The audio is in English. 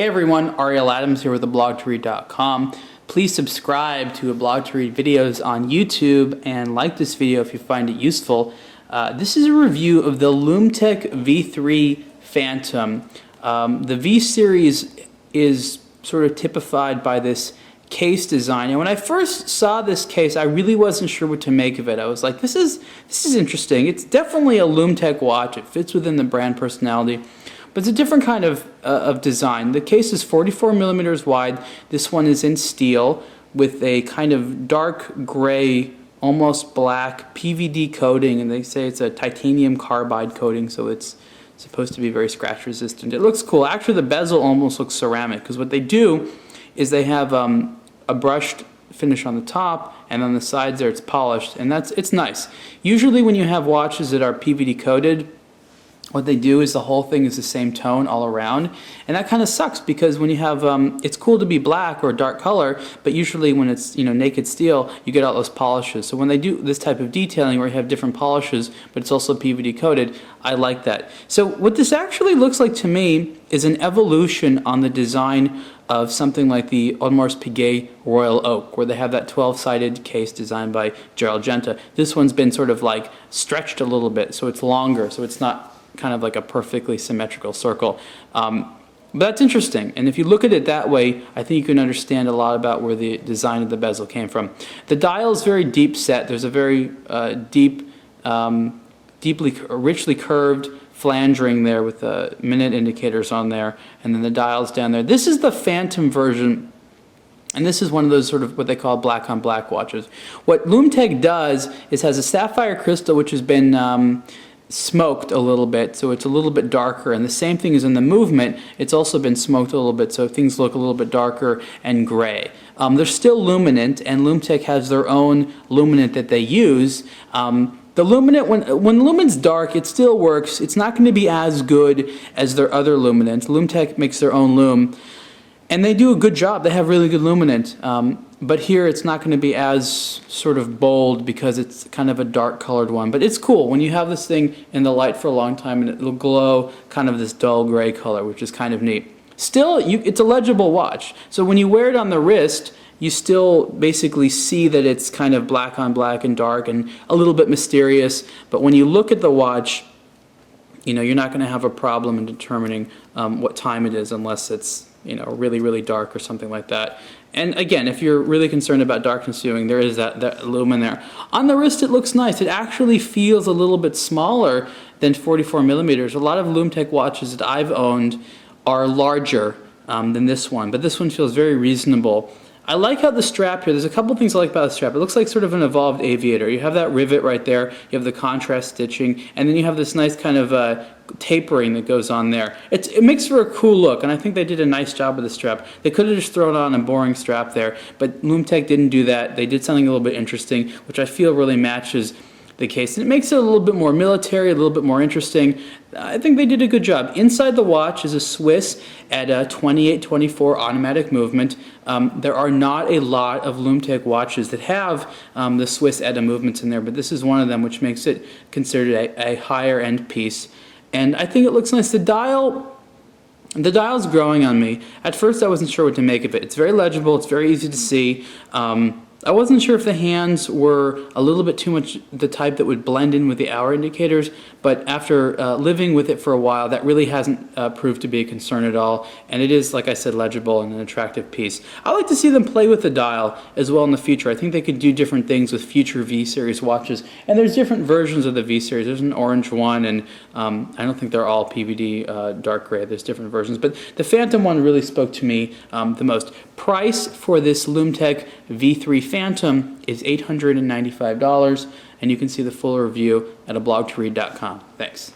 Hey everyone, Ariel Adams here with theblog2read.com. Please subscribe to A Blog to Read videos on YouTube and like this video if you find it useful. This is a review of the LUM-TEC V3 Phantom. The V series is sort of typified by this case design, and when I first saw this case I really wasn't sure what to make of it. I was like, this is interesting. It's definitely a LUM-TEC watch. It fits within the brand personality, but it's a different kind of design. The case is 44 millimeters wide. This one is in steel with a kind of dark gray, almost black PVD coating, and they say it's a titanium carbide coating, so it's supposed to be very scratch resistant. It looks cool. Actually, the bezel almost looks ceramic, because what they do is they have a brushed finish on the top, and on the sides there it's polished, and it's nice. Usually when you have watches that are PVD coated, what they do is the whole thing is the same tone all around, and that kind of sucks, because when you have it's cool to be black or a dark color, but usually when it's naked steel, you get all those polishes. So when they do this type of detailing where you have different polishes but it's also PVD coated, I like that. So what this actually looks like to me is an evolution on the design of something like the Audemars Piguet Royal Oak, where they have that 12-sided case designed by Gerald Genta. This one's been sort of like stretched a little bit, so it's longer, so it's not kind of like a perfectly symmetrical circle. But that's interesting, and if you look at it that way, I think you can understand a lot about where the design of the bezel came from. The dial is very deep set. There's a very richly curved flanging there with the minute indicators on there, and then the dials down there. This is the Phantom version, and this is one of those sort of what they call black on black watches. What LUM-TEC does is has a sapphire crystal which has been smoked a little bit, so it's a little bit darker, and the same thing is in the movement. It's also been smoked a little bit, so things look a little bit darker and gray. They're still luminant, and LUM-TEC has their own luminant that they use. The luminant, when the luminant's dark, it still works. It's not going to be as good as their other luminants. LUM-TEC makes their own lum, and they do a good job. They have really good luminant. But here it's not going to be as sort of bold because it's kind of a dark colored one. But it's cool when you have this thing in the light for a long time and it'll glow kind of this dull gray color, which is kind of neat. Still, it's a legible watch. So when you wear it on the wrist, you still basically see that it's kind of black on black and dark and a little bit mysterious. But when you look at the watch, you're not going to have a problem in determining what time it is unless it's really, really dark or something like that. And again, if you're really concerned about darkness viewing, there is that lumen there. On the wrist, it looks nice. It actually feels a little bit smaller than 44 millimeters. A lot of LUM-TEC watches that I've owned are larger than this one, but this one feels very reasonable. I like how the strap here, there's a couple things I like about the strap. It looks like sort of an evolved aviator. You have that rivet right there, you have the contrast stitching, and then you have this nice kind of tapering that goes on there. It makes for a cool look, and I think they did a nice job with the strap. They could have just thrown on a boring strap there, but LUM-TEC didn't do that. They did something a little bit interesting, which I feel really matches the case, and it makes it a little bit more military, a little bit more interesting. I think they did a good job. Inside the watch is a Swiss at a 28-24 automatic movement. There are not a lot of LUM-TEC watches that have the Swiss ETA movements in there, but this is one of them, which makes it considered a higher end piece. And I think it looks nice. The dial's growing on me. At first I wasn't sure what to make of it. It's very legible, it's very easy to see. I wasn't sure if the hands were a little bit too much the type that would blend in with the hour indicators, but after living with it for a while, that really hasn't proved to be a concern at all, and it is, like I said, legible and an attractive piece. I like to see them play with the dial as well in the future. I think they could do different things with future V-Series watches, and there's different versions of the V-Series. There's an orange one, and I don't think they're all PVD dark gray. There's different versions, but the Phantom one really spoke to me the most. Price for this LUM-TEC V3 Phantom is $895, and you can see the full review at ablog2read.com. Thanks.